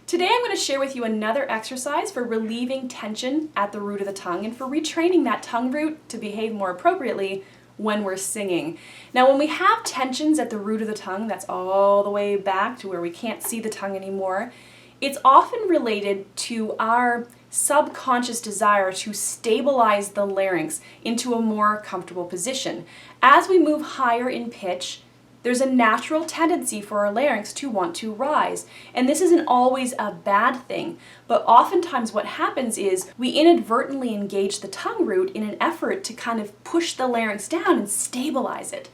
Today I'm going to share with you another exercise for relieving tension at the root of the tongue and for retraining that tongue root to behave more appropriately when we're singing. Now when we have tensions at the root of the tongue, that's all the way back to where we can't see the tongue anymore, it's often related to our subconscious desire to stabilize the larynx into a more comfortable position. As we move higher in pitch, there's a natural tendency for our larynx to want to rise. And this isn't always a bad thing, but oftentimes what happens is we inadvertently engage the tongue root in an effort to kind of push the larynx down and stabilize it.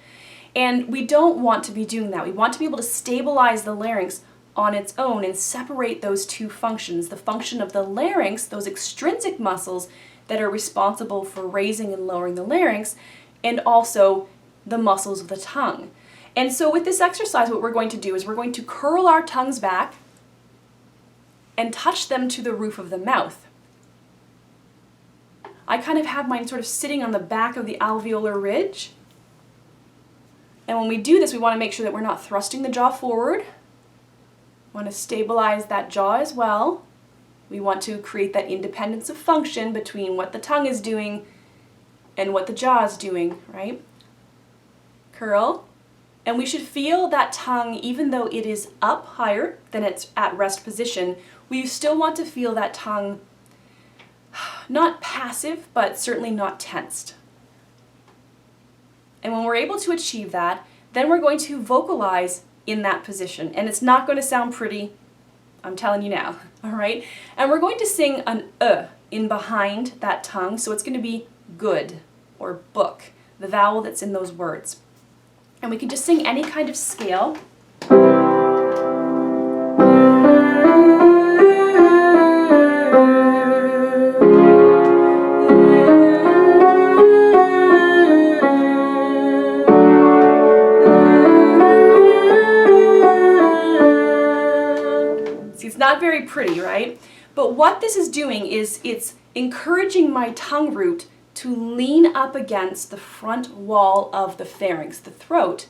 And we don't want to be doing that. We want to be able to stabilize the larynx on its own and separate those two functions, the function of the larynx, those extrinsic muscles that are responsible for raising and lowering the larynx, and also the muscles of the tongue. And so with this exercise, what we're going to do is we're going to curl our tongues back and touch them to the roof of the mouth. I kind of have mine sort of sitting on the back of the alveolar ridge. And when we do this, we want to make sure that we're not thrusting the jaw forward. We want to stabilize that jaw as well. We want to create that independence of function between what the tongue is doing and what the jaw is doing, right? Curl. And we should feel that tongue, even though it is up higher than it's at rest position, we still want to feel that tongue not passive, but certainly not tensed. And when we're able to achieve that, then we're going to vocalize in that position. And it's not going to sound pretty, I'm telling you now, all right? And we're going to sing an in behind that tongue, so it's going to be good or book, the vowel that's in those words. And we can just sing any kind of scale. See, it's not very pretty, right? But what this is doing is it's encouraging my tongue root to lean up against the front wall of the pharynx, the throat.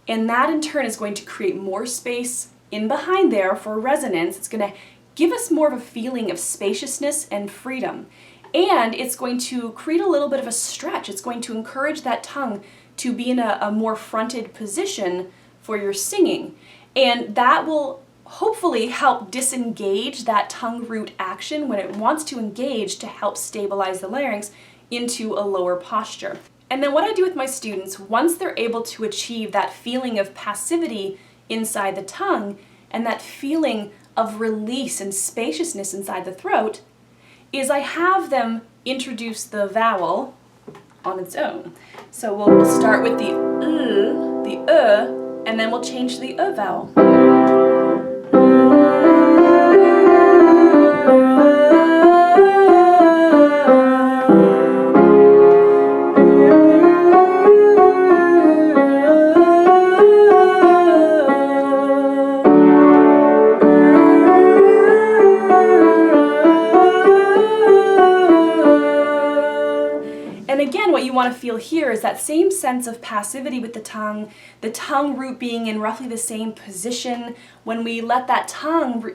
And that in turn is going to create more space in behind there for resonance. It's going to give us more of a feeling of spaciousness and freedom. And it's going to create a little bit of a stretch. It's going to encourage that tongue to be in a more fronted position for your singing. And that will hopefully help disengage that tongue root action when it wants to engage to help stabilize the larynx into a lower posture. And then what I do with my students, once they're able to achieve that feeling of passivity inside the tongue and that feeling of release and spaciousness inside the throat, is I have them introduce the vowel on its own. So we'll start with the and then we'll change to the vowel. And again, what you want to feel here is that same sense of passivity with the tongue root being in roughly the same position when we let that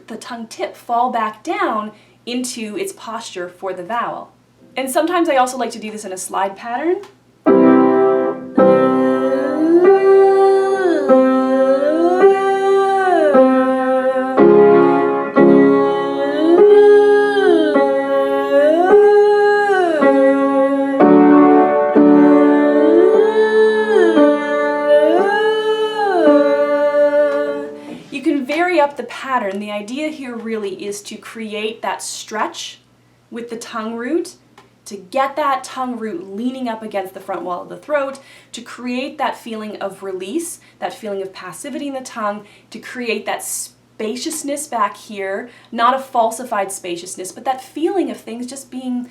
the tongue tip fall back down into its posture for the vowel. And sometimes I also like to do this in a slide pattern. Up the pattern. The idea here really is to create that stretch with the tongue root, to get that tongue root leaning up against the front wall of the throat, to create that feeling of release, that feeling of passivity in the tongue, to create that spaciousness back here, not a falsified spaciousness, but that feeling of things just being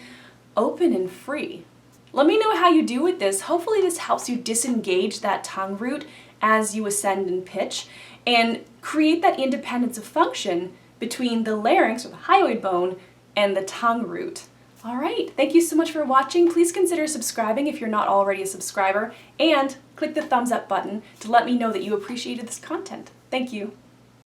open and free. Let me know how you do with this. Hopefully this helps you disengage that tongue root as you ascend in pitch and create that independence of function between the larynx or the hyoid bone and the tongue root. All right, thank you so much for watching. Please consider subscribing if you're not already a subscriber, and click the thumbs up button to let me know that you appreciated this content. Thank you.